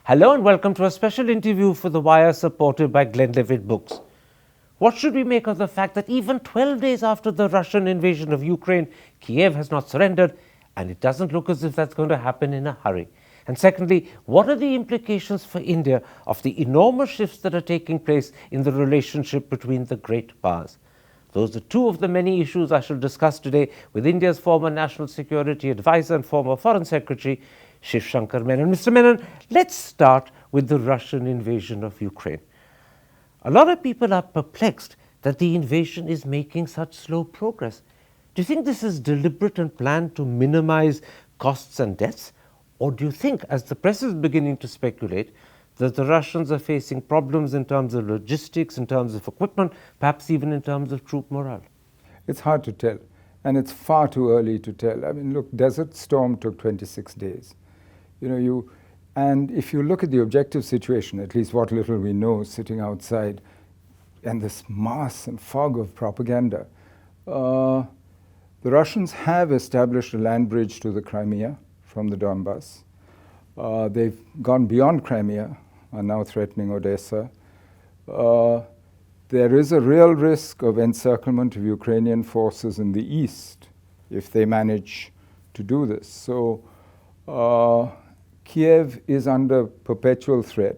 Hello and welcome to a special interview for The Wire supported by Glenlivet Books. What should we make of the fact that even 12 days after the Russian invasion of Ukraine, Kiev has not surrendered, and it doesn't look as if that's going to happen in a hurry? And secondly, what are the implications for India of the enormous shifts that are taking place in the relationship between the great powers? Those are two of the many issues I shall discuss today with India's former National Security Advisor and former Foreign Secretary, Shivshankar Menon. Mr. Menon, let's start with the Russian invasion of Ukraine. A lot of people are perplexed that the invasion is making such slow progress. Do you think this is deliberate and planned to minimize costs and deaths? Or do you think, as the press is beginning to speculate, that the Russians are facing problems in terms of logistics, in terms of equipment, perhaps even in terms of troop morale? It's hard to tell, and it's far too early to tell. I mean, look, Desert Storm took 26 days. And if you look at the objective situation, at least what little we know sitting outside, and this mass and fog of propaganda, the Russians have established a land bridge to the Crimea from the Donbass. They've gone beyond Crimea, are now threatening Odessa. There is a real risk of encirclement of Ukrainian forces in the east if they manage to do this. So Kiev is under perpetual threat.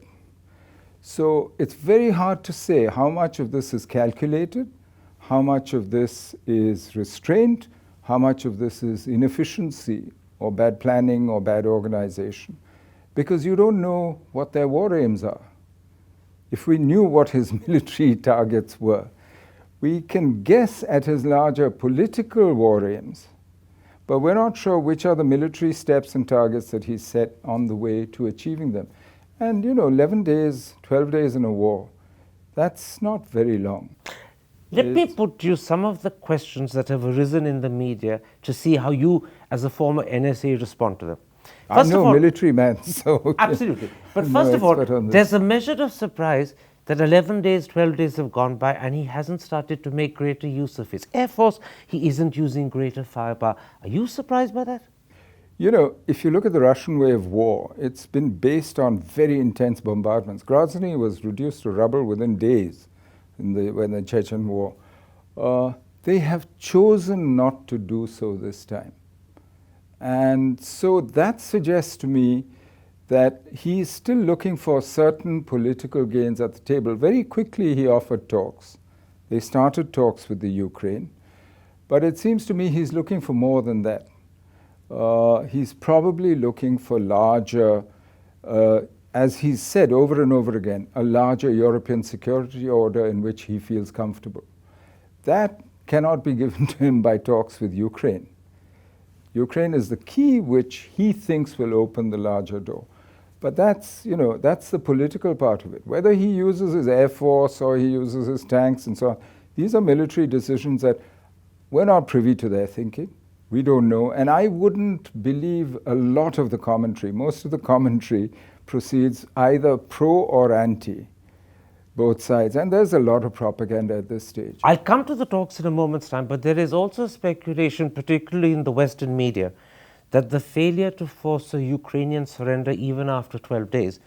So it's very hard to say how much of this is calculated, how much of this is restraint, how much of this is inefficiency or bad planning or bad organization, because you don't know what their war aims are. If we knew what his military targets were, we can guess at his larger political war aims, but we're not sure which are the military steps and targets that he's set on the way to achieving them. And 11 days, 12 days in a war, that's not very long. Let me put to you some of the questions that have arisen in the media to see how you, as a former NSA, respond to them. I'm no military man, so... Absolutely. But first of all, there's a measure of surprise that 11 days, 12 days have gone by and he hasn't started to make greater use of his Air Force. He isn't using greater firepower. Are you surprised by that? If you look at the Russian way of war, it's been based on very intense bombardments. Grozny was reduced to rubble within days when the Chechen war. They have chosen not to do so this time. And so that suggests to me that he's still looking for certain political gains at the table. Very quickly he offered talks. They started talks with the Ukraine, but it seems to me he's looking for more than that. He's probably looking for larger, as he's said over and over again, a larger European security order in which he feels comfortable. That cannot be given to him by talks with Ukraine. Ukraine is the key which he thinks will open the larger door. But that's the political part of it. Whether he uses his Air Force or he uses his tanks and so on, these are military decisions that we're not privy to their thinking. We don't know. And I wouldn't believe a lot of the commentary. Most of the commentary proceeds either pro or anti, both sides. And there's a lot of propaganda at this stage. I'll come to the talks in a moment's time, but there is also speculation, particularly in the Western media, that the failure to force a Ukrainian surrender even after 12 days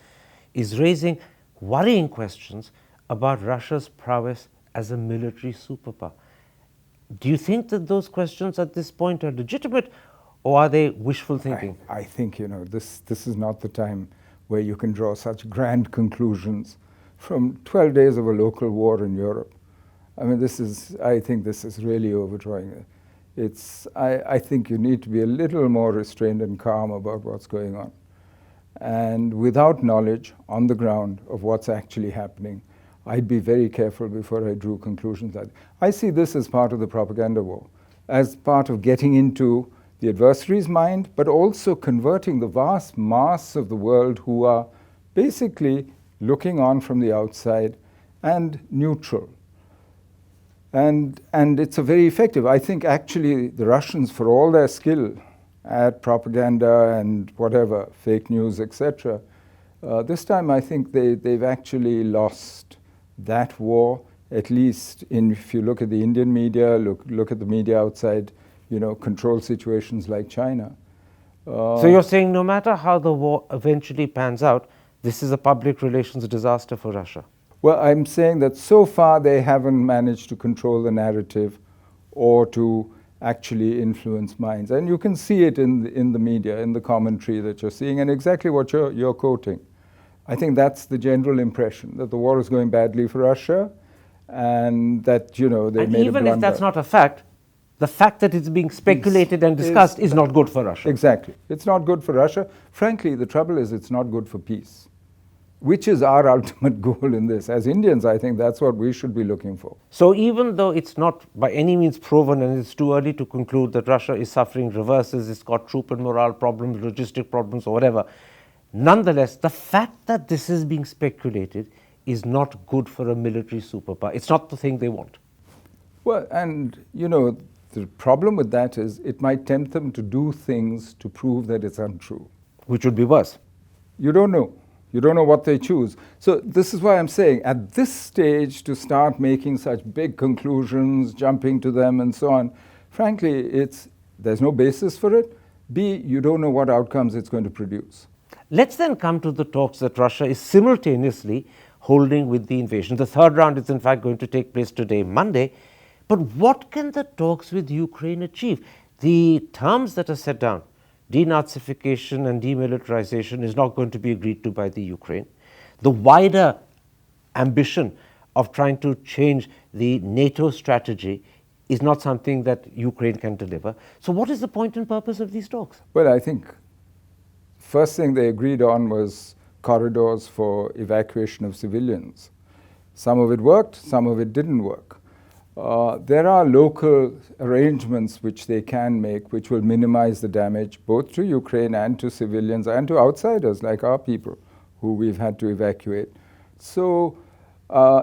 is raising worrying questions about Russia's prowess as a military superpower. Do you think that those questions at this point are legitimate, or are they wishful thinking? I think, this is not the time where you can draw such grand conclusions from 12 days of a local war in Europe. I mean, I think this is really overdrawing it. I think you need to be a little more restrained and calm about what's going on. And without knowledge on the ground of what's actually happening, I'd be very careful before I drew conclusions. I see this as part of the propaganda war, as part of getting into the adversary's mind, but also converting the vast mass of the world who are basically looking on from the outside and neutral. And it's a very effective. I think actually the Russians, for all their skill at propaganda and whatever, fake news, etc., this time I think they've actually lost that war, at least if you look at the Indian media, look at the media outside, control situations like China. So you're saying no matter how the war eventually pans out, this is a public relations disaster for Russia? Well, I'm saying that so far they haven't managed to control the narrative or to actually influence minds. And you can see it in the media, in the commentary that you're seeing, and exactly what you're quoting. I think that's the general impression, that the war is going badly for Russia and that, they and made a blunder. even if that's not a fact, the fact that it's being speculated and discussed is not good for Russia. Exactly. It's not good for Russia. Frankly, the trouble is it's not good for peace, which is our ultimate goal in this. As Indians, I think that's what we should be looking for. So even though it's not by any means proven and it's too early to conclude that Russia is suffering reverses, it's got troop and morale problems, logistic problems or whatever, nonetheless, the fact that this is being speculated is not good for a military superpower. It's not the thing they want. Well, and the problem with that is it might tempt them to do things to prove that it's untrue. Which would be worse. You don't know. You don't know what they choose. So this is why I'm saying at this stage to start making such big conclusions, jumping to them and so on, frankly, there's no basis for it. B, you don't know what outcomes it's going to produce. Let's then come to the talks that Russia is simultaneously holding with the invasion. The third round is in fact going to take place today, Monday. But what can the talks with Ukraine achieve? The terms that are set down, denazification and demilitarization, is not going to be agreed to by the Ukraine. The wider ambition of trying to change the NATO strategy is not something that Ukraine can deliver. So what is the point and purpose of these talks? Well, I think first thing they agreed on was corridors for evacuation of civilians. Some of it worked, some of it didn't work. There are local arrangements which they can make which will minimize the damage both to Ukraine and to civilians and to outsiders like our people who we've had to evacuate. So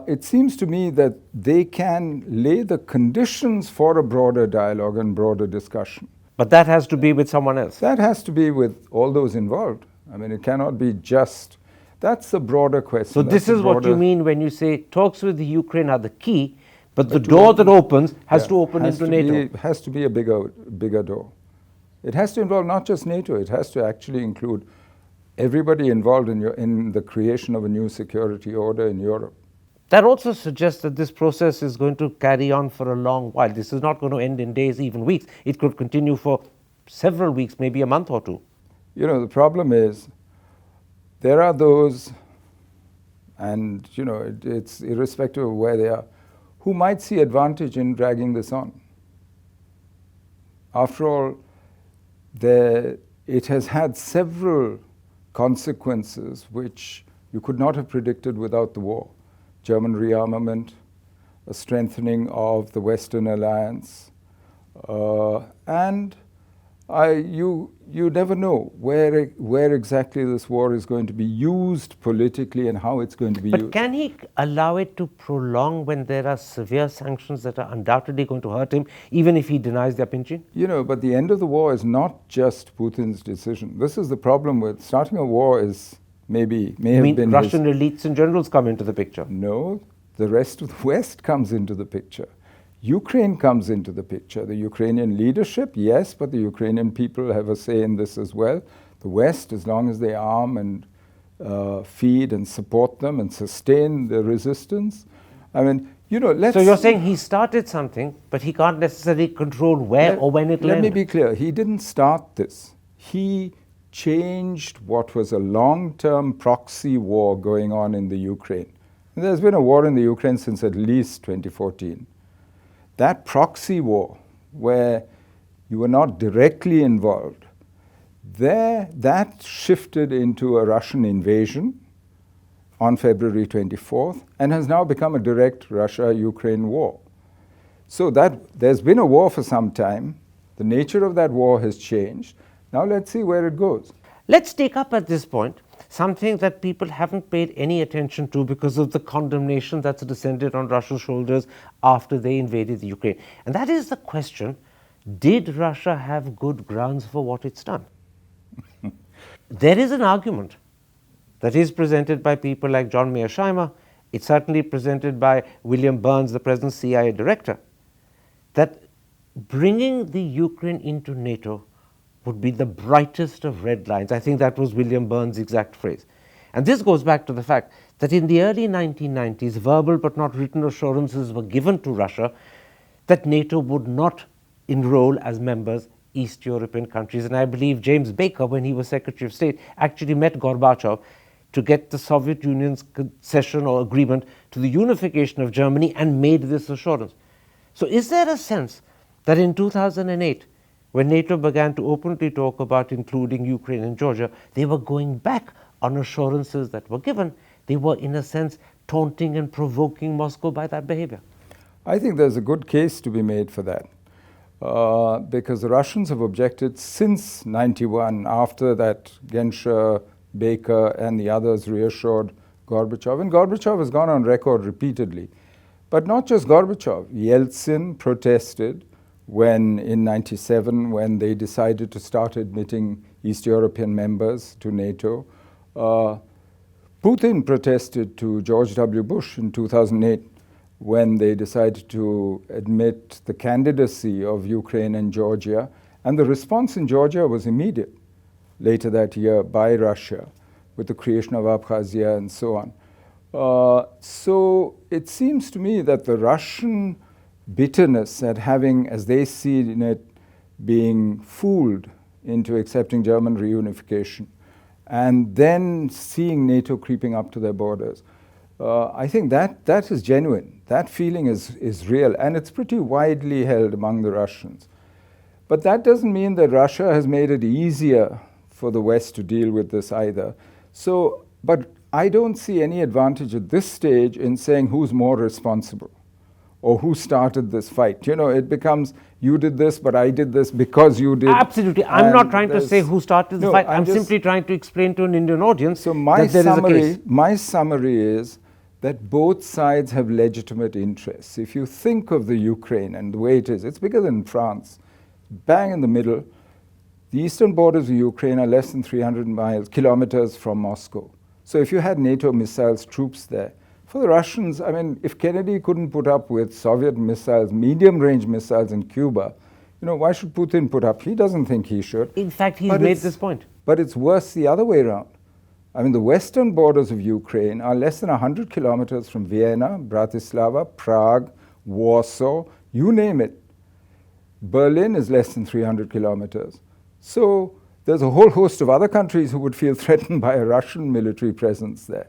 it seems to me that they can lay the conditions for a broader dialogue and broader discussion. But that has to be with someone else. That has to be with all those involved. I mean, it cannot be just, that's a broader question. So this is what you mean when you say talks with the Ukraine are the key, but the door that opens has to open into NATO. It has to be a bigger door. It has to involve not just NATO, it has to actually include everybody involved in the creation of a new security order in Europe. That also suggests that this process is going to carry on for a long while. This is not going to end in days, even weeks. It could continue for several weeks, maybe a month or two. The problem is there are those, and it's irrespective of where they are, who might see advantage in dragging this on. After all, it has had several consequences which you could not have predicted without the war. German rearmament, a strengthening of the Western alliance, and you never know where exactly this war is going to be used politically and how it's going to be used. But can he allow it to prolong when there are severe sanctions that are undoubtedly going to hurt him, even if he denies their pinching? But the end of the war is not just Putin's decision. This is the problem with starting a war is may have been Russian elites and generals come into the picture? No, the rest of the West comes into the picture. Ukraine comes into the picture. The Ukrainian leadership, yes, but the Ukrainian people have a say in this as well. The West, as long as they arm and feed and support them and sustain the resistance. I mean, So you're saying he started something, but he can't necessarily control where or when it will end? Let me be clear. He didn't start this. He changed what was a long-term proxy war going on in the Ukraine. And there's been a war in the Ukraine since at least 2014. That proxy war, where you were not directly involved, that shifted into a Russian invasion on February 24th and has now become a direct Russia-Ukraine war. So there's been a war for some time. The nature of that war has changed. Now let's see where it goes. Let's take up at this point something that people haven't paid any attention to because of the condemnation that's descended on Russia's shoulders after they invaded the Ukraine. And that is the question, did Russia have good grounds for what it's done? There is an argument that is presented by people like John Mearsheimer, it's certainly presented by William Burns, the present CIA director, that bringing the Ukraine into NATO would be the brightest of red lines. I think that was William Burns' exact phrase. And this goes back to the fact that in the early 1990s, verbal but not written assurances were given to Russia that NATO would not enroll as members East European countries. And I believe James Baker, when he was Secretary of State, actually met Gorbachev to get the Soviet Union's concession or agreement to the unification of Germany and made this assurance. So is there a sense that in 2008, when NATO began to openly talk about including Ukraine and Georgia, they were going back on assurances that were given? They were, in a sense, taunting and provoking Moscow by that behavior. I think there's a good case to be made for that. Because the Russians have objected since 91, after that Genscher, Baker, and the others reassured Gorbachev. And Gorbachev has gone on record repeatedly. But not just Gorbachev. Yeltsin protested when, in 97, when they decided to start admitting East European members to NATO. Putin protested to George W. Bush in 2008 when they decided to admit the candidacy of Ukraine and Georgia. And the response in Georgia was immediate later that year by Russia with the creation of Abkhazia and so on. So it seems to me that the Russian bitterness at having, as they see it, being fooled into accepting German reunification and then seeing NATO creeping up to their borders, I think that is genuine. That feeling is real, and it's pretty widely held among the Russians. But that doesn't mean that Russia has made it easier for the West to deal with this either. So, but I don't see any advantage at this stage in saying who's more responsible or who started this fight. You know, it becomes, you did this, but I did this because you did. Absolutely. I'm not trying to say who started the fight. I'm simply trying to explain to an Indian audience so that there is a case. My summary is that both sides have legitimate interests. If you think of the Ukraine and the way it is, it's bigger than France. Bang in the middle. The eastern borders of Ukraine are less than 300 kilometers from Moscow. So if you had NATO missiles troops there, for the Russians, I mean, if Kennedy couldn't put up with Soviet missiles, medium-range missiles in Cuba, you know, why should Putin put up? He doesn't think he should. In fact, he's made this point. But it's worse the other way around. I mean, the western borders of Ukraine are less than 100 kilometers from Vienna, Bratislava, Prague, Warsaw, you name it. Berlin is less than 300 kilometers. So there's a whole host of other countries who would feel threatened by a Russian military presence there.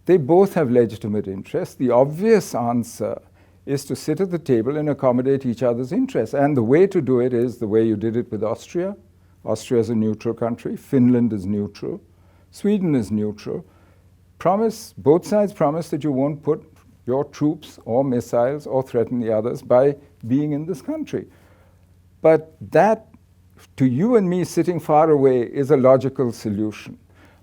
They both have legitimate interests. The obvious answer is to sit at the table and accommodate each other's interests. And the way to do it is the way you did it with Austria. Austria is a neutral country. Finland is neutral. Sweden is neutral. Both sides promise that you won't put your troops or missiles or threaten the others by being in this country. But that, to you and me sitting far away, is a logical solution.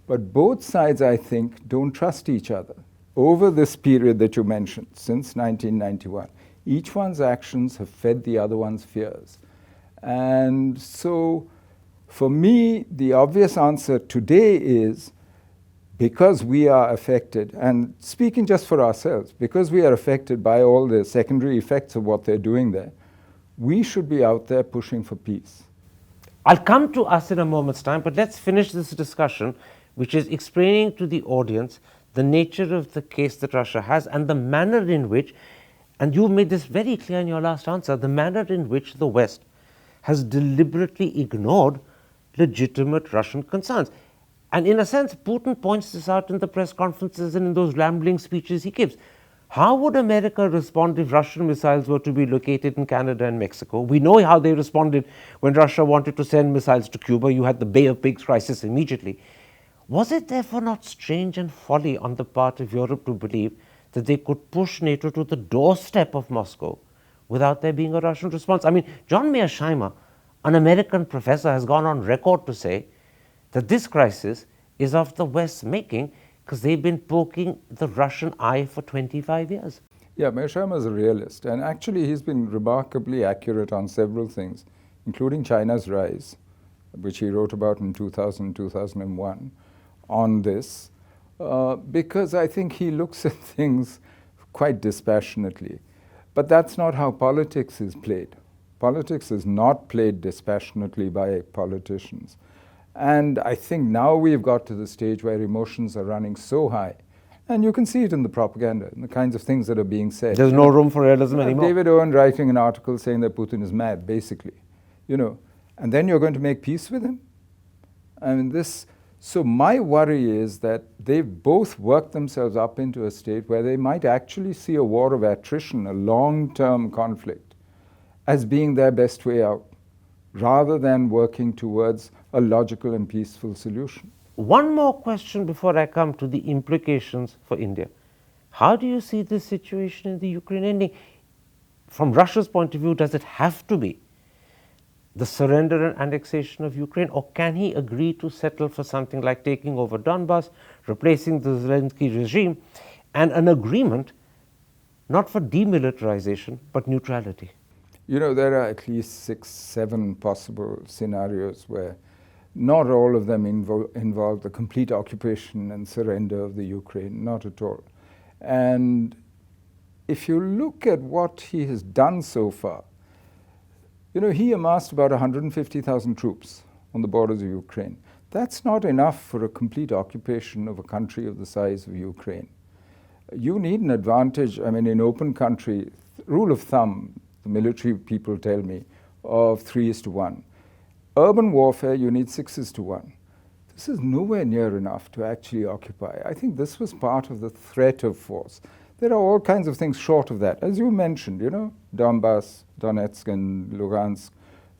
But both sides, I think, don't trust each other. Over this period that you mentioned, since 1991, each one's actions have fed the other one's fears. And so, for me, the obvious answer today is, because we are affected, and speaking just for ourselves, because we are affected by all the secondary effects of what they're doing there, we should be out there pushing for peace. I'll come to us in a moment's time, but let's finish this discussion, which is explaining to the audience the nature of the case that Russia has and the manner in which, and you made this very clear in your last answer, the manner in which the West has deliberately ignored legitimate Russian concerns. And in a sense, Putin points this out in the press conferences and in those rambling speeches he gives. How would America respond if Russian missiles were to be located in Canada and Mexico? We know how they responded when Russia wanted to send missiles to Cuba. You had the Bay of Pigs crisis immediately. Was it therefore not strange and folly on the part of Europe to believe that they could push NATO to the doorstep of Moscow without there being a Russian response? I mean, John Mearsheimer, an American professor, has gone on record to say that this crisis is of the West's making because they've been poking the Russian eye for 25 years. Yeah, Mearsheimer is a realist, and actually he's been remarkably accurate on several things, including China's rise, which he wrote about in 2000, 2001, on this, because I think he looks at things quite dispassionately. But that's not how politics is played. Politics is not played dispassionately by politicians. And I think now we've got to the stage where emotions are running so high. And you can see it in the propaganda, in the kinds of things that are being said. There's no room for realism anymore. David Owen writing an article saying that Putin is mad, basically. And then you're going to make peace with him? I mean, so my worry is that they've both worked themselves up into a state where they might actually see a war of attrition, a long-term conflict, as being their best way out, rather than working towards a logical and peaceful solution. One more question before I come to the implications for India. How do you see this situation in the Ukraine ending? From Russia's point of view, does it have to be the surrender and annexation of Ukraine, or can he agree to settle for something like taking over Donbass, replacing the Zelensky regime, and an agreement not for demilitarization but neutrality? There are at least 6, 7 possible scenarios where not all of them involve the complete occupation and surrender of the Ukraine, not at all. And if you look at what he has done so far, he amassed about 150,000 troops on the borders of Ukraine. That's not enough for a complete occupation of a country of the size of Ukraine. You need an advantage, in open country, rule of thumb, the military people tell me, of 3:1. Urban warfare, you need 6:1. This is nowhere near enough to actually occupy. I think this was part of the threat of force. There are all kinds of things short of that. As you mentioned, Donbass, Donetsk and Lugansk,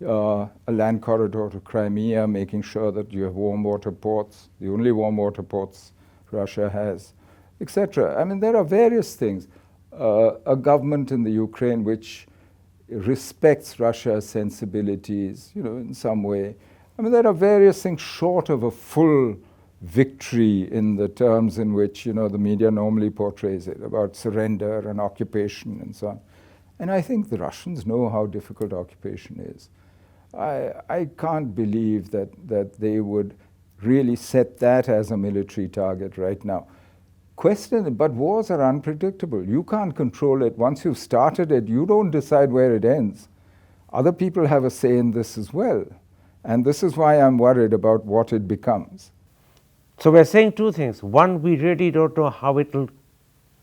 a land corridor to Crimea, making sure that you have warm water ports, the only warm water ports Russia has, etc. There are various things. A government in the Ukraine which respects Russia's sensibilities, in some way. There are various things short of a full victory in the terms in which, the media normally portrays it, about surrender and occupation and so on. And I think the Russians know how difficult occupation is. I can't believe that they would really set that as a military target right now. But wars are unpredictable. You can't control it. Once you've started it, you don't decide where it ends. Other people have a say in this as well. And this is why I'm worried about what it becomes. So we're saying two things. One, we really don't know how it will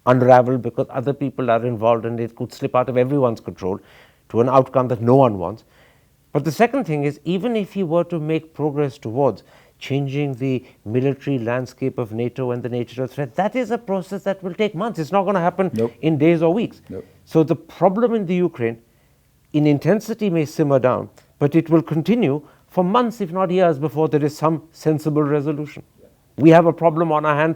unravel because other people are involved and it could slip out of everyone's control to an outcome that no one wants. But the second thing is, even if he were to make progress towards changing the military landscape of NATO and the nature of threat, that is a process that will take months. It's not going to happen in days or weeks. So the problem in the Ukraine, in intensity, may simmer down, but it will continue for months, if not years, before there is some sensible resolution. We have a problem on our hand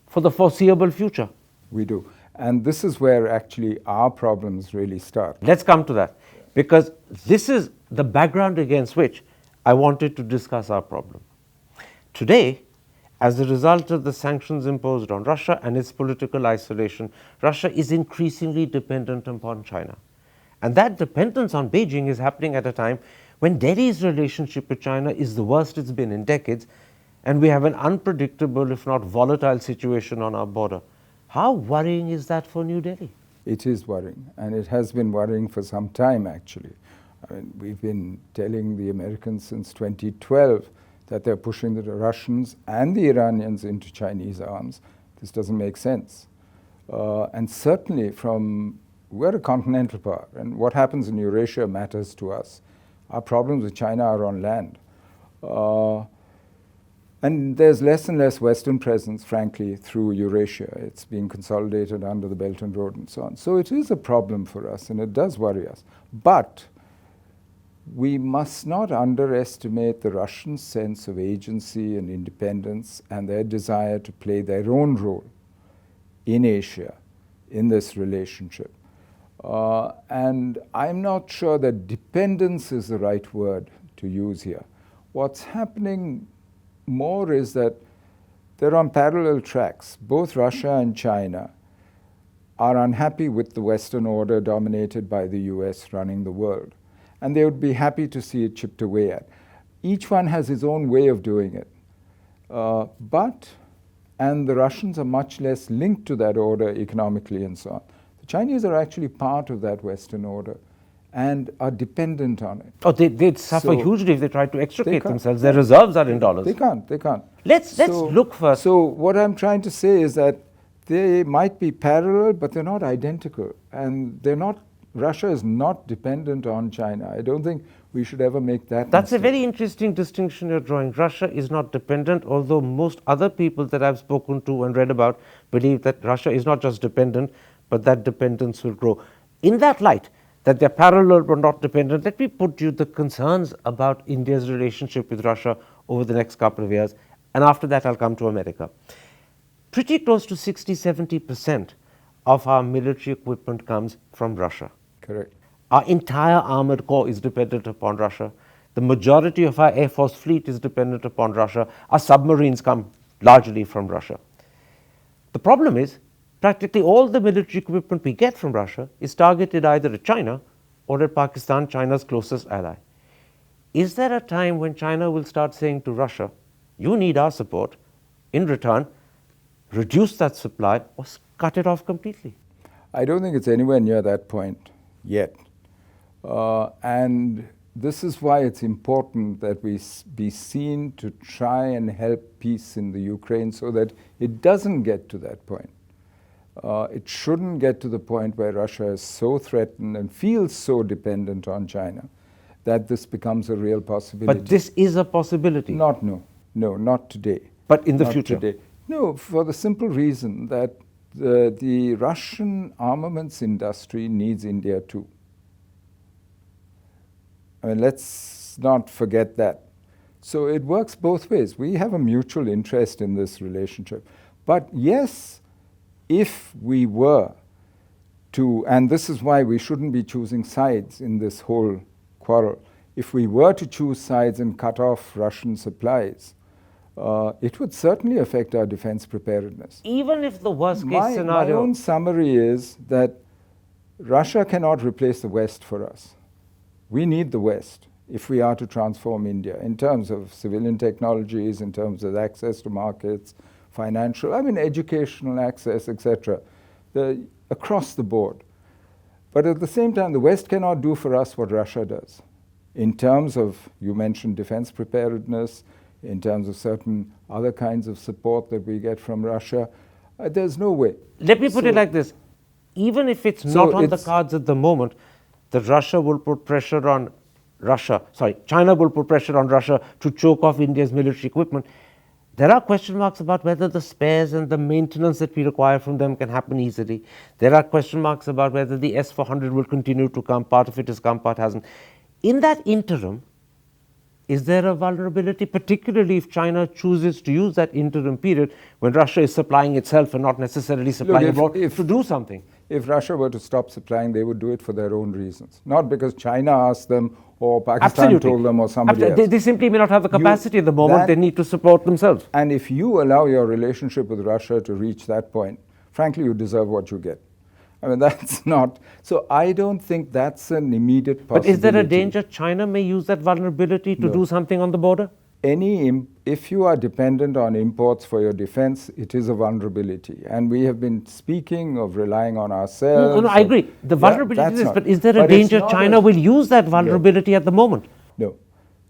for the foreseeable future. We do. And this is where actually our problems really start. Let's come to that, because this is the background against which I wanted to discuss our problem. Today, as a result of the sanctions imposed on Russia and its political isolation, Russia is increasingly dependent upon China. And that dependence on Beijing is happening at a time when Delhi's relationship with China is the worst it's been in decades, and we have an unpredictable, if not volatile, situation on our border. How worrying is that for New Delhi? It is worrying, and it has been worrying for some time, actually. We've been telling the Americans since 2012 that they're pushing the Russians and the Iranians into Chinese arms. This doesn't make sense. And certainly we're a continental power, and what happens in Eurasia matters to us. Our problems with China are on land. And there's less and less Western presence, frankly, through Eurasia. It's being consolidated under the Belt and Road and so on. So it is a problem for us, and it does worry us. But we must not underestimate the Russian sense of agency and independence and their desire to play their own role in Asia, in this relationship. And I'm not sure that dependence is the right word to use here. What's happening more is that they're on parallel tracks. Both Russia and China are unhappy with the Western order dominated by the US running the world. And they would be happy to see it chipped away at. Each one has his own way of doing it. And the Russians are much less linked to that order economically and so on. The Chinese are actually part of that Western order. and are dependent on it. Oh, they'd suffer So hugely if they tried to extricate can't. themselves. Their reserves are in dollars. They can't. Let's look first. So what I'm trying to say is that they might be parallel, but they're not identical. And Russia is not dependent on China. I don't think we should ever make that That's mistake. a very interesting distinction you're drawing. Russia is not dependent, although most other people that I've spoken to and read about believe that Russia is not just dependent, but that dependence will grow. In that light, that they're parallel but not dependent, let me put you the concerns about India's relationship with Russia over the next couple of years, and after that I'll come to America. Pretty close to 60-70% of our military equipment comes from Russia. Correct. Our entire armored corps is dependent upon Russia. The majority of our Air Force fleet is dependent upon Russia. Our submarines come largely from Russia. The problem is, practically all the military equipment we get from Russia is targeted either at China or at Pakistan, China's closest ally. Is there a time when China will start saying to Russia, you need our support, in return, reduce that supply or cut it off completely? I don't think it's anywhere near that point yet. And this is why it's important that we be seen to try and help peace in the Ukraine so that it doesn't get to that point. It shouldn't get to the point where Russia is so threatened and feels so dependent on China that this becomes a real possibility. But this is a possibility. Not today. But in the Not future? Today. No, for the simple reason that the Russian armaments industry needs India too. I mean, let's not forget that. So it works both ways. We have a mutual interest in this relationship. But yes, if we were to, and this is why we shouldn't be choosing sides in this whole quarrel, if we were to choose sides and cut off Russian supplies, it would certainly affect our defense preparedness. Even if the worst case My scenario... own summary is that Russia cannot replace the West for us. We need the West if we are to transform India in terms of civilian technologies, in terms of access to markets, financial, educational access, etc., across the board. But at the same time, the West cannot do for us what Russia does. In terms of, you mentioned defense preparedness, in terms of certain other kinds of support that we get from Russia, there's no way. Let me put it like this. Even if it's not on the cards at the moment, that China will put pressure on Russia to choke off India's military equipment, there are question marks about whether the spares and the maintenance that we require from them can happen easily. There are question marks about whether the S-400 will continue to come. Part of it has come, part hasn't. In that interim, is there a vulnerability, particularly if China chooses to use that interim period when Russia is supplying itself and not necessarily supplying abroad, to do something? If Russia were to stop supplying, they would do it for their own reasons, not because China asked them or Pakistan told them or somebody else. They simply may not have the capacity at the moment. They need to support themselves. And if you allow your relationship with Russia to reach that point, frankly, you deserve what you get. That's not... So I don't think that's an immediate possibility. But is there a danger China may use that vulnerability to do something on the border? If you are dependent on imports for your defense, it is a vulnerability. And we have been speaking of relying on ourselves. No, I agree. The vulnerability is, but is there a danger China will use that vulnerability at the moment? No.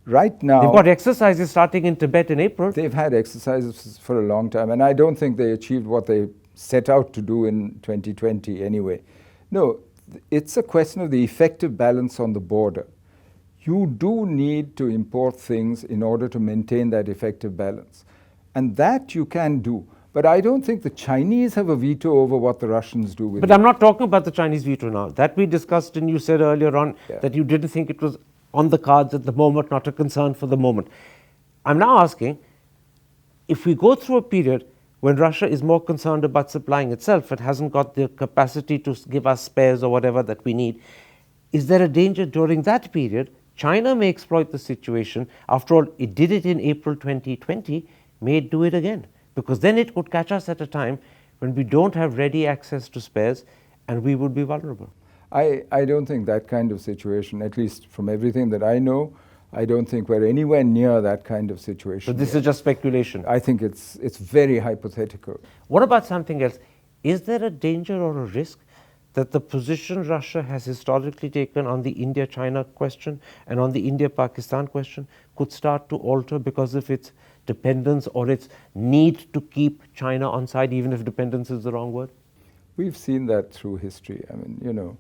Right now... They've got exercises starting in Tibet in April. They've had exercises for a long time, and I don't think they achieved what they set out to do in 2020 anyway. No, it's a question of the effective balance on the border. You do need to import things in order to maintain that effective balance. And that you can do. But I don't think the Chinese have a veto over what the Russians do with it. But I'm not talking about the Chinese veto now. That we discussed, and you said earlier on that you didn't think it was on the cards at the moment, not a concern for the moment. I'm now asking, if we go through a period when Russia is more concerned about supplying itself, it hasn't got the capacity to give us spares or whatever that we need, is there a danger during that period China may exploit the situation? After all, it did it in April 2020, may it do it again? Because then it could catch us at a time when we don't have ready access to spares and we would be vulnerable. I don't think that kind of situation, at least from everything that I know, I don't think we're anywhere near that kind of situation. So this is just speculation? I think it's very hypothetical. What about something else? Is there a danger or a risk that the position Russia has historically taken on the India-China question and on the India-Pakistan question could start to alter because of its dependence or its need to keep China on side, even if dependence is the wrong word? We've seen that through history. I mean,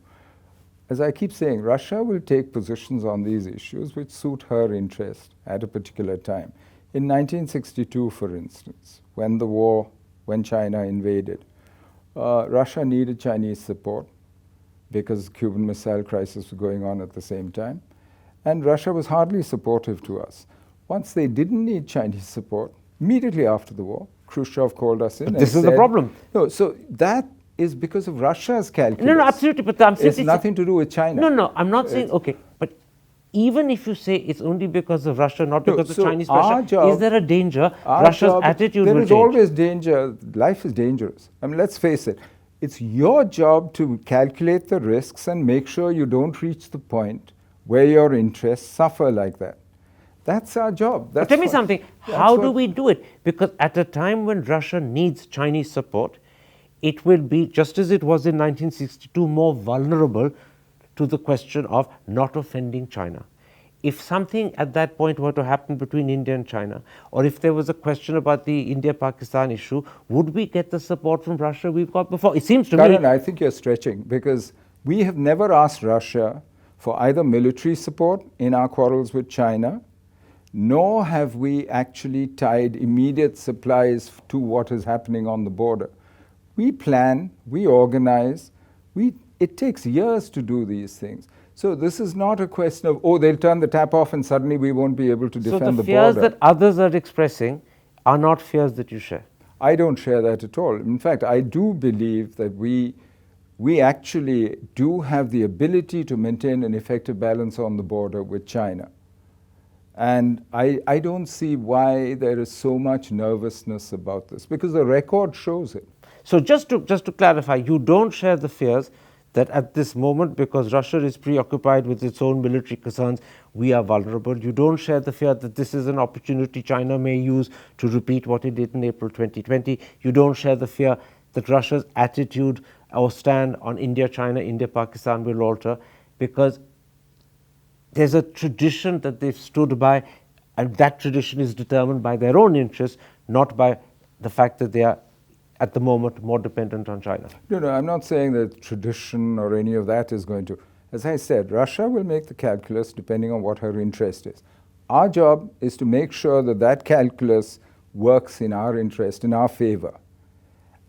as I keep saying, Russia will take positions on these issues which suit her interest at a particular time. In 1962, for instance, when China invaded, Russia needed Chinese support because the Cuban Missile Crisis was going on at the same time. And Russia was hardly supportive to us. Once they didn't need Chinese support, immediately after the war, Khrushchev called us in. But this is the problem. No, so that is because of Russia's calculus. No, absolutely. But I'm saying it's nothing to do with China. No, I'm not saying, okay, but even if you say it's only because of Russia, not because of Chinese pressure, is there a danger Russia's attitude will change? There is always danger. Life is dangerous. I mean, let's face it. It's your job to calculate the risks and make sure you don't reach the point where your interests suffer like that. That's our job. But tell me something. How do we do it? Because at a time when Russia needs Chinese support, it will be, just as it was in 1962, more vulnerable to the question of not offending China. If something at that point were to happen between India and China, or if there was a question about the India-Pakistan issue, would we get the support from Russia we've got before? It seems to Karan, me... I think you're stretching, because we have never asked Russia for either military support in our quarrels with China, nor have we actually tied immediate supplies to what is happening on the border. We plan, we organize, it takes years to do these things. So this is not a question of, oh, they'll turn the tap off and suddenly we won't be able to defend the border. So the fears that others are expressing are not fears that you share? I don't share that at all. In fact, I do believe that we actually do have the ability to maintain an effective balance on the border with China. And I don't see why there is so much nervousness about this, because the record shows it. So just to clarify, you don't share the fears that at this moment, because Russia is preoccupied with its own military concerns, we are vulnerable. You don't share the fear that this is an opportunity China may use to repeat what it did in April 2020. You don't share the fear that Russia's attitude or stand on India-China, India-Pakistan will alter, because there's a tradition that they've stood by, and that tradition is determined by their own interests, not by the fact that they are at the moment more dependent on China. No, I'm not saying that tradition or any of that is going to. As I said, Russia will make the calculus depending on what her interest is. Our job is to make sure that that calculus works in our interest, in our favor.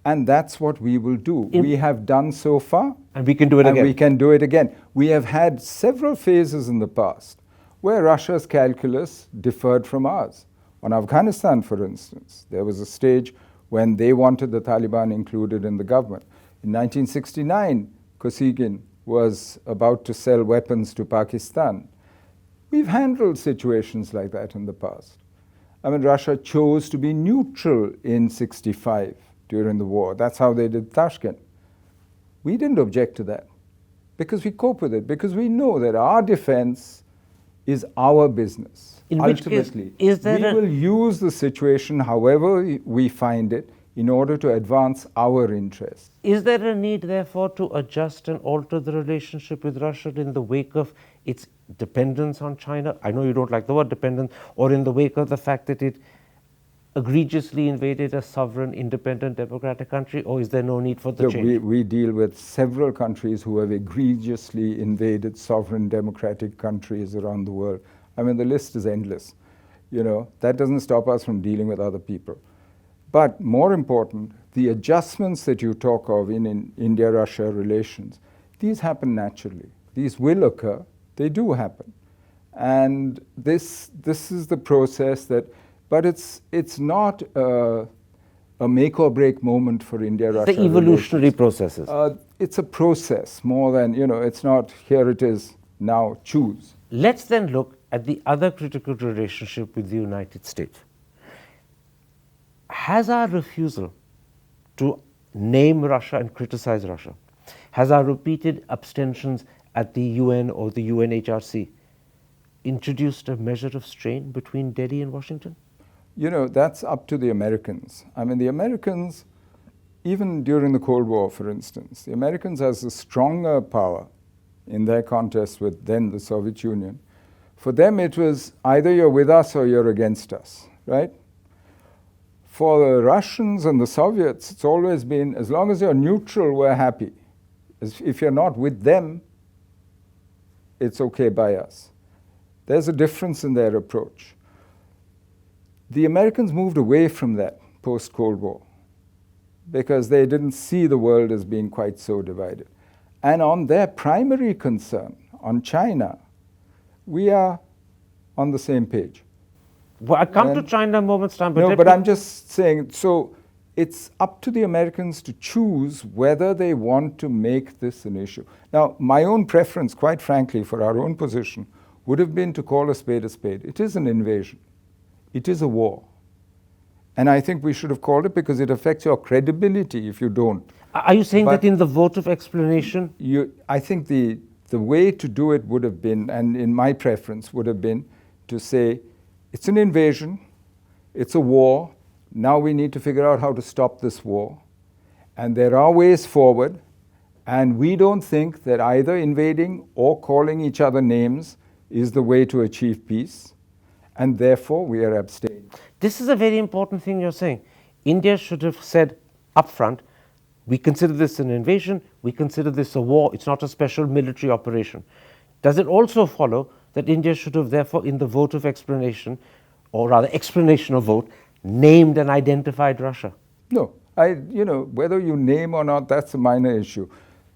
And that's what we will do. We have done so far. And we can do it again. And we can do it again. We have had several phases in the past where Russia's calculus differed from ours. On Afghanistan, for instance, there was a stage when they wanted the Taliban included in the government. In 1969, Kosygin was about to sell weapons to Pakistan. We've handled situations like that in the past. I mean, Russia chose to be neutral in 1965 during the war. That's how they did Tashkent. We didn't object to that because we cope with it, because we know that our defense is our business. In Ultimately, which case, is there we will use the situation however we find it in order to advance our interests. Is there a need, therefore, to adjust and alter the relationship with Russia in the wake of its dependence on China? I know you don't like the word dependence, or in the wake of the fact that it egregiously invaded a sovereign, independent, democratic country, or is there no need for the change? We deal with several countries who have egregiously invaded sovereign, democratic countries around the world. I mean, the list is endless. That doesn't stop us from dealing with other people. But more important, the adjustments that you talk of in India-Russia relations, these happen naturally. These will occur. They do happen. And this is the process that, but it's not a make or break moment for India-Russia relations. The evolutionary processes. It's a process more than, it's not here it is, now choose. Let's then look at the other critical relationship with the United States. Has our refusal to name Russia and criticize Russia, has our repeated abstentions at the UN or the UNHRC introduced a measure of strain between Delhi and Washington? That's up to the Americans. I mean, the Americans, even during the Cold War, for instance, the Americans as a stronger power in their contest with then the Soviet Union, for them it was either you're with us or you're against us, right? For the Russians and the Soviets, it's always been, as long as you're neutral, we're happy. If you're not with them, it's okay by us. There's a difference in their approach. The Americans moved away from that post-Cold War because they didn't see the world as being quite so divided. And on their primary concern, on China, we are on the same page. Well, I come to China moments time, but but I'm just saying, so it's up to the Americans to choose whether they want to make this an issue. Now, my own preference, quite frankly, for our own position, would have been to call a spade a spade. It is an invasion. It is a war. And I think we should have called it because it affects your credibility if you don't. Are you saying that in the vote of explanation? I think the way to do it would have been, and in my preference, would have been to say, it's an invasion, it's a war, now we need to figure out how to stop this war. And there are ways forward, and we don't think that either invading or calling each other names is the way to achieve peace, and therefore we are abstaining. This is a very important thing you're saying. India should have said up front, we consider this an invasion, we consider this a war, it's not a special military operation. Does it also follow that India should have therefore in the vote of explanation, or rather explanation of vote, named and identified Russia? No, whether you name or not, that's a minor issue.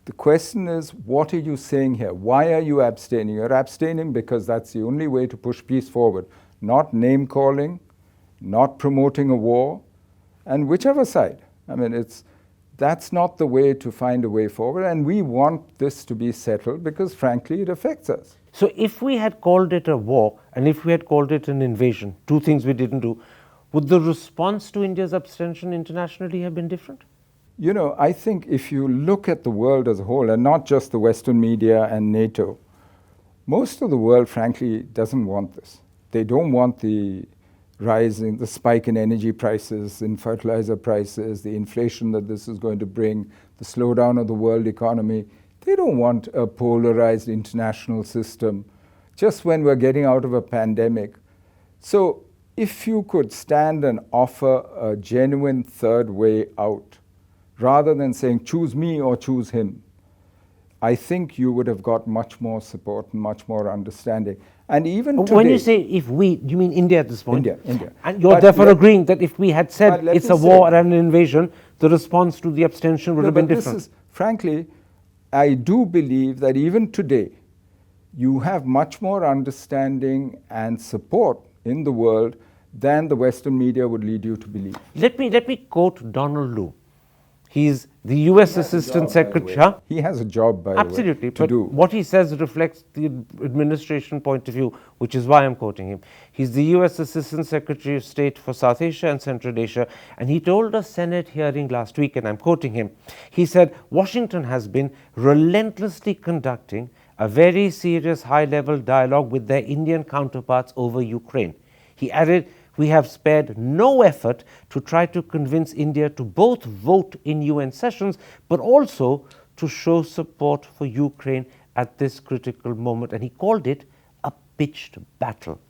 The question is, what are you saying here? Why are you abstaining? You're abstaining because that's the only way to push peace forward, not name calling, not promoting a war, and whichever side. I mean, that's not the way to find a way forward, and we want this to be settled because, frankly, it affects us. So if we had called it a war and if we had called it an invasion, two things we didn't do, would the response to India's abstention internationally have been different? I think if you look at the world as a whole, and not just the Western media and NATO, most of the world, frankly, doesn't want this. They don't want the rise in the spike in energy prices, in fertilizer prices, the inflation that this is going to bring, the slowdown of the world economy. They don't want a polarized international system just when we're getting out of a pandemic. So if you could stand and offer a genuine third way out, rather than saying choose me or choose him, I think you would have got much more support and much more understanding. And even today, when you say if we, do you mean India at this point? India. And you're therefore agreeing that if we had said it's a war and an invasion, the response to the abstention would have been different. Frankly, I do believe that even today, you have much more understanding and support in the world than the Western media would lead you to believe. Let me quote Donald Lu. He's the US Assistant Secretary. He has a job, by the way, absolutely, to do. But what he says reflects the administration point of view, which is why I'm quoting him. He's the US Assistant Secretary of State for South Asia and Central Asia, and he told a Senate hearing last week, and I'm quoting him, he said, Washington has been relentlessly conducting a very serious high-level dialogue with their Indian counterparts over Ukraine. He added, we have spared no effort to try to convince India to both vote in UN sessions, but also to show support for Ukraine at this critical moment. And he called it a pitched battle.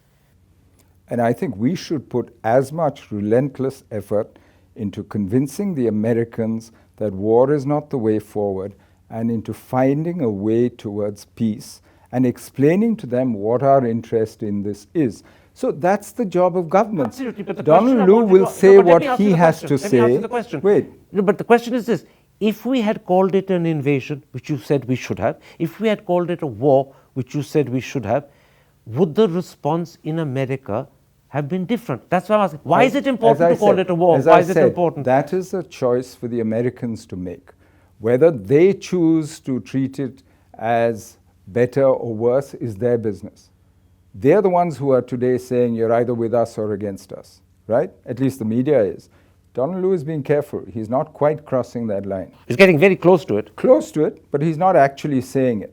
And I think we should put as much relentless effort into convincing the Americans that war is not the way forward, and into finding a way towards peace and explaining to them what our interest in this is. So that's the job of governments. Absolutely, but the Donald Lu will say what he has to say. Let me answer the question. Wait. No, but the question is this. If we had called it an invasion, which you said we should have, if we had called it a war, which you said we should have, would the response in America have been different? That's why I'm asking. Why is it important to call it a war? Why is it important? That is a choice for the Americans to make. Whether they choose to treat it as better or worse is their business. They're the ones who are today saying you're either with us or against us, right? At least the media is. Donald Lu is being careful. He's not quite crossing that line. He's getting very close to it. Close to it, but he's not actually saying it.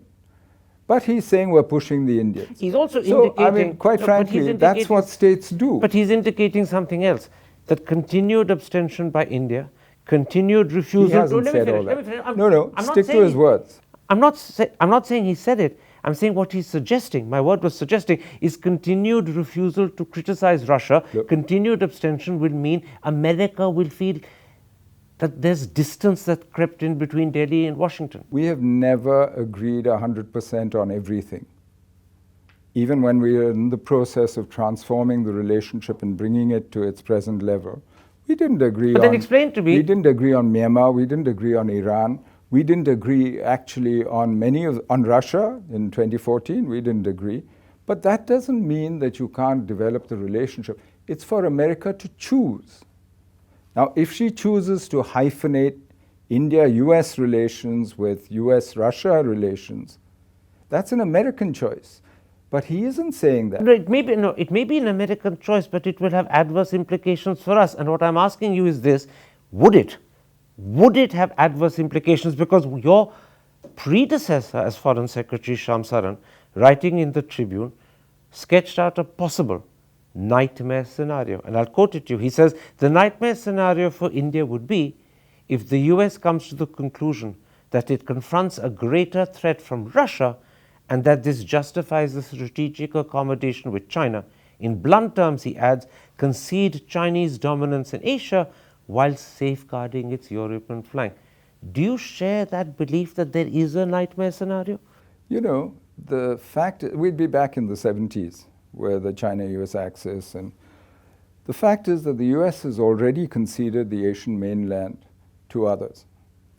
But he's saying we're pushing the Indians. He's also indicating... I mean, quite frankly, that's what states do. But he's indicating something else, that continued abstention by India, continued refusal. He hasn't Let me said finish, all let me that. finish. No, I'm not stick to saying his words. I'm not saying he said it. I'm saying what he's suggesting, my word was suggesting, is continued refusal to criticize Russia. Look. Continued abstention will mean America will feel that there's distance that crept in between Delhi and Washington. We have never agreed 100% on everything. Even when we are in the process of transforming the relationship and bringing it to its present level, we didn't agree But then explain to me. We didn't agree on Myanmar, we didn't agree on Iran, we didn't agree actually on on Russia in 2014, we didn't agree. But that doesn't mean that you can't develop the relationship. It's for America to choose. Now, if she chooses to hyphenate India-US relations with US-Russia relations, that's an American choice. But he isn't saying that. No, it may be an American choice, but it will have adverse implications for us. And what I'm asking you is this: would it? Would it have adverse implications? Because your predecessor as Foreign Secretary, Shyam Saran, writing in the Tribune, sketched out a possible nightmare scenario. And I'll quote it to you. He says, the nightmare scenario for India would be if the US comes to the conclusion that it confronts a greater threat from Russia and that this justifies the strategic accommodation with China. In blunt terms, he adds, concede Chinese dominance in Asia while safeguarding its European flank. Do you share that belief that there is a nightmare scenario? You know, the fact, we'd be back in the 70s where the China-US axis, and the fact is that the US has already conceded the Asian mainland to others.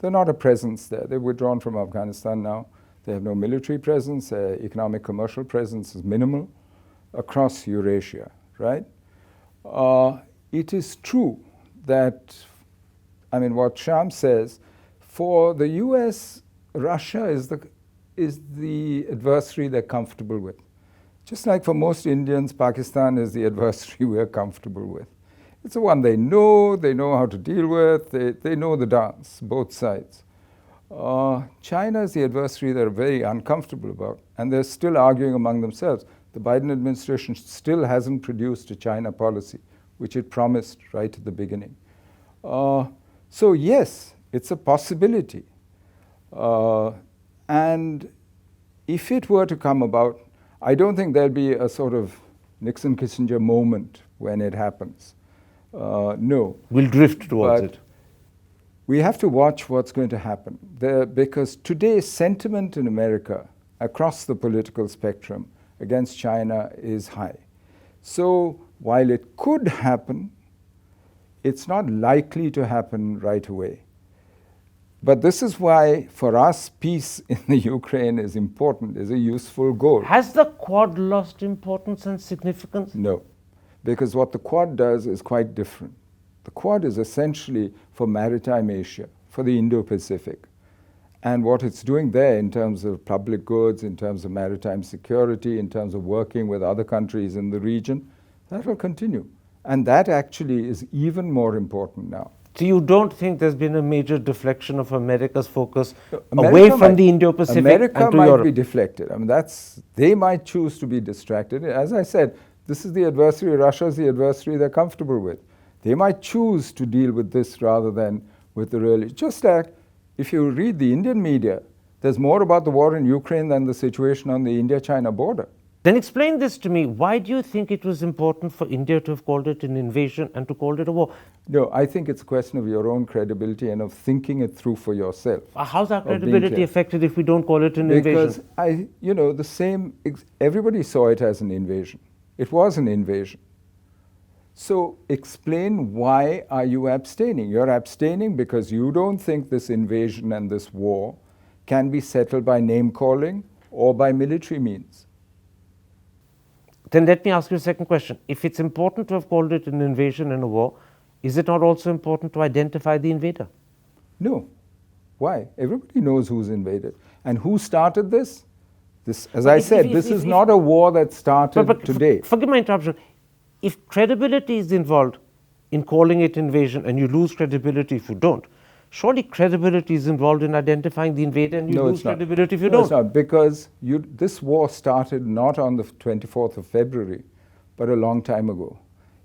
They're not a presence there. They've withdrawn from Afghanistan now. They have no military presence. Their economic commercial presence is minimal across Eurasia, right? It is true that, I mean, what Shyam says, for the US, Russia is the adversary they're comfortable with. Just like for most Indians, Pakistan is the adversary we're comfortable with. It's the one they know how to deal with, they know the dance, both sides. China is the adversary they're very uncomfortable about, and they're still arguing among themselves. The Biden administration still hasn't produced a China policy, which it promised right at the beginning. So yes, it's a possibility. And if it were to come about, I don't think there'll be a sort of Nixon-Kissinger moment when it happens. No. We'll drift towards it. We have to watch what's going to happen because today's sentiment in America across the political spectrum against China is high. So while it could happen, it's not likely to happen right away. But this is why, for us, peace in the Ukraine is important, is a useful goal. Has the Quad lost importance and significance? No, because what the Quad does is quite different. The Quad is essentially for maritime Asia, for the Indo-Pacific. And what it's doing there in terms of public goods, in terms of maritime security, in terms of working with other countries in the region, that will continue. And that actually is even more important now. So you don't think there's been a major deflection of America's focus away from the Indo-Pacific America and to might Europe? be deflected. I mean, they might choose to be distracted. As I said, this is the adversary, Russia is the adversary they're comfortable with. They might choose to deal with this rather than with the real. Just like if you read the Indian media, there's more about the war in Ukraine than the situation on the India-China border. Then explain this to me. Why do you think it was important for India to have called it an invasion and to call it a war? No, I think it's a question of your own credibility and of thinking it through for yourself. How's our credibility affected if we don't call it an invasion? Because everybody saw it as an invasion. It was an invasion. So explain, why are you abstaining? You're abstaining because you don't think this invasion and this war can be settled by name-calling or by military means. Then let me ask you a second question. If it's important to have called it an invasion and a war, is it not also important to identify the invader? No. Why? Everybody knows who's invaded. And who started this? As I said, this is not a war that started today. Forgive my interruption. If credibility is involved in calling it invasion and you lose credibility if you don't, surely credibility is involved in identifying the invader and you lose credibility if you don't. No, it's not, because this war started not on the 24th of February, but a long time ago.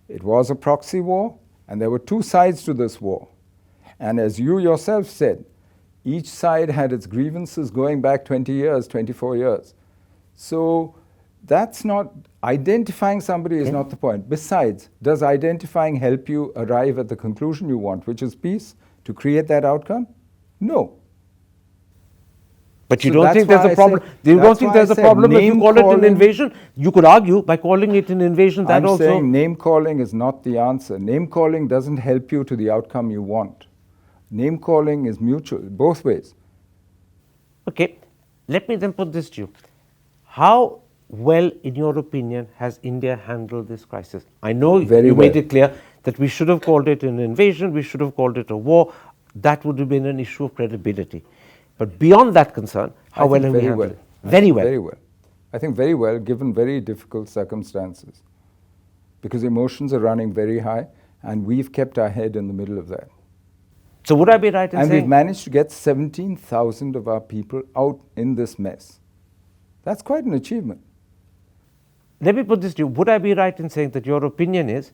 It was a proxy war, and there were two sides to this war. And as you yourself said, each side had its grievances going back 20 years, 24 years. So that's not, identifying somebody is not the point. Besides, does identifying help you arrive at the conclusion you want, which is peace, to create that outcome? No. But you So don't that's think there's why a I problem? said- You don't that's think why there's I a said problem if you name call it an calling- invasion? You could argue by calling it an invasion that I'm also. saying name calling is not the answer. Name calling doesn't help you to the outcome you want. Name calling is mutual, both ways. Okay, let me then put this to you. How well, in your opinion, has India handled this crisis? I know Very you made well. it clear that we should have called it an invasion, we should have called it a war. That would have been an issue of credibility. But beyond that concern, how well have we handled it? Very well. Very well. I think very well, given very difficult circumstances. Because emotions are running very high, and we've kept our head in the middle of that. So would I be right in And saying... we've managed to get 17,000 of our people out in this mess. That's quite an achievement. Let me put this to you. Would I be right in saying that your opinion is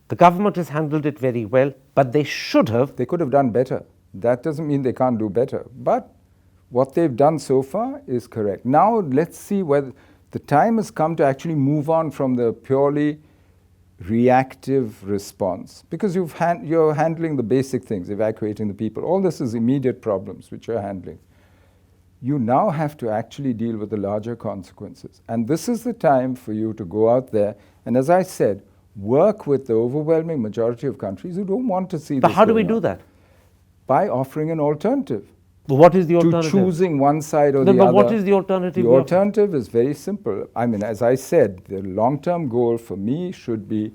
the government has handled it very well, but they should have... They could have done better. That doesn't mean they can't do better. But what they've done so far is correct. Now let's see whether the time has come to actually move on from the purely reactive response. Because you're handling the basic things, evacuating the people. All this is immediate problems which you're handling. You now have to actually deal with the larger consequences. And this is the time for you to go out there and, as I said, work with the overwhelming majority of countries who don't want to see But this how do we going do on. that? By offering an alternative. But what is the To alternative? choosing one side or No, the but other. what is the alternative The you offer? alternative is very simple. I mean, as I said, the long-term goal for me should be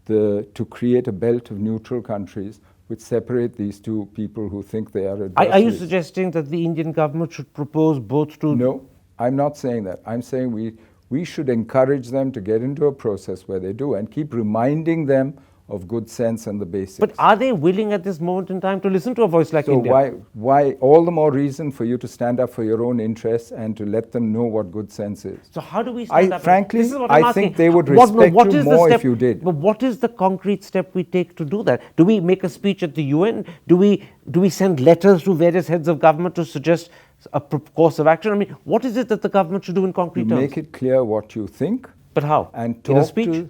to create a belt of neutral countries which separate these two people who think they are adversaries. Are you suggesting that the Indian government should propose both to... No, I'm not saying that. I'm saying we should encourage them to get into a process where they do and keep reminding them of good sense and the basics. But are they willing at this moment in time to listen to a voice like So India? why all the more reason for you to stand up for your own interests and to let them know what good sense is? So how do we stand up? Frankly, This is what I'm I asking. think they would What respect you is the more step, if you did. But what is the concrete step we take to do that? Do we make a speech at the UN? Do we send letters to various heads of government to suggest a course of action? I mean, what is it that the government should do in concrete terms? Make it clear what you think. But how? And In a talk speech?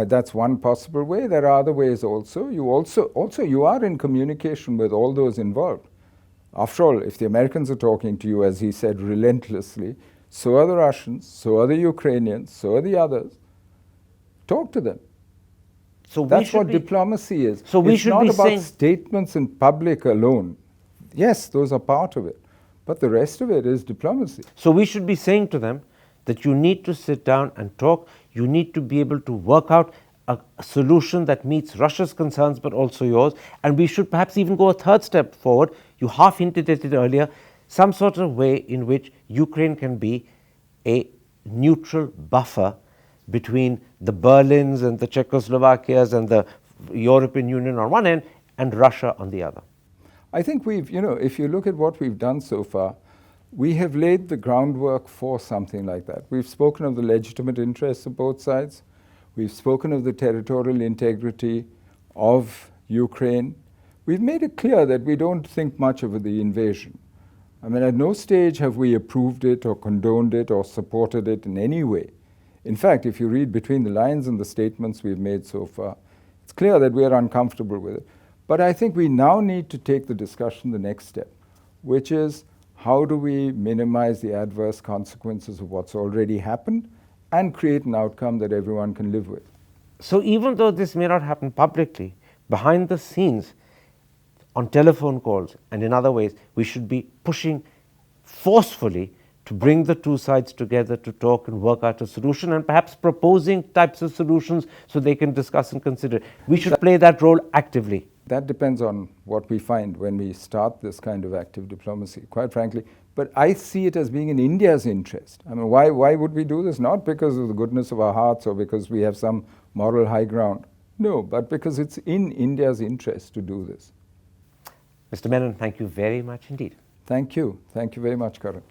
that's one possible way. There are other ways also. You are in communication with all those involved. After all, if the Americans are talking to you, as he said, relentlessly, so are the Russians, so are the Ukrainians, so are the others. Talk to them. So we That's should what be, diplomacy is. So we it's should not be about saying... statements in public alone. Yes, those are part of it. But the rest of it is diplomacy. So we should be saying to them that you need to sit down and talk. You need to be able to work out a solution that meets Russia's concerns but also yours. And we should perhaps even go a third step forward. You half hinted at it earlier. Some sort of way in which Ukraine can be a neutral buffer between the Berlins and the Czechoslovakias and the European Union on one end and Russia on the other. I think if you look at what we've done so far, we have laid the groundwork for something like that. We've spoken of the legitimate interests of both sides. We've spoken of the territorial integrity of Ukraine. We've made it clear that we don't think much of the invasion. I mean, at no stage have we approved it or condoned it or supported it in any way. In fact, if you read between the lines in the statements we've made so far, it's clear that we are uncomfortable with it. But I think we now need to take the discussion the next step, which is how do we minimize the adverse consequences of what's already happened and create an outcome that everyone can live with. So even though this may not happen publicly, behind the scenes, on telephone calls and in other ways, we should be pushing forcefully to bring the two sides together to talk and work out a solution and perhaps proposing types of solutions so they can discuss and consider. We should play that role actively. That depends on what we find when we start this kind of active diplomacy, quite frankly. But I see it as being in India's interest. I mean, why would we do this? Not because of the goodness of our hearts or because we have some moral high ground. No, but because it's in India's interest to do this. Mr. Menon, thank you very much indeed. Thank you. Thank you very much, Karan.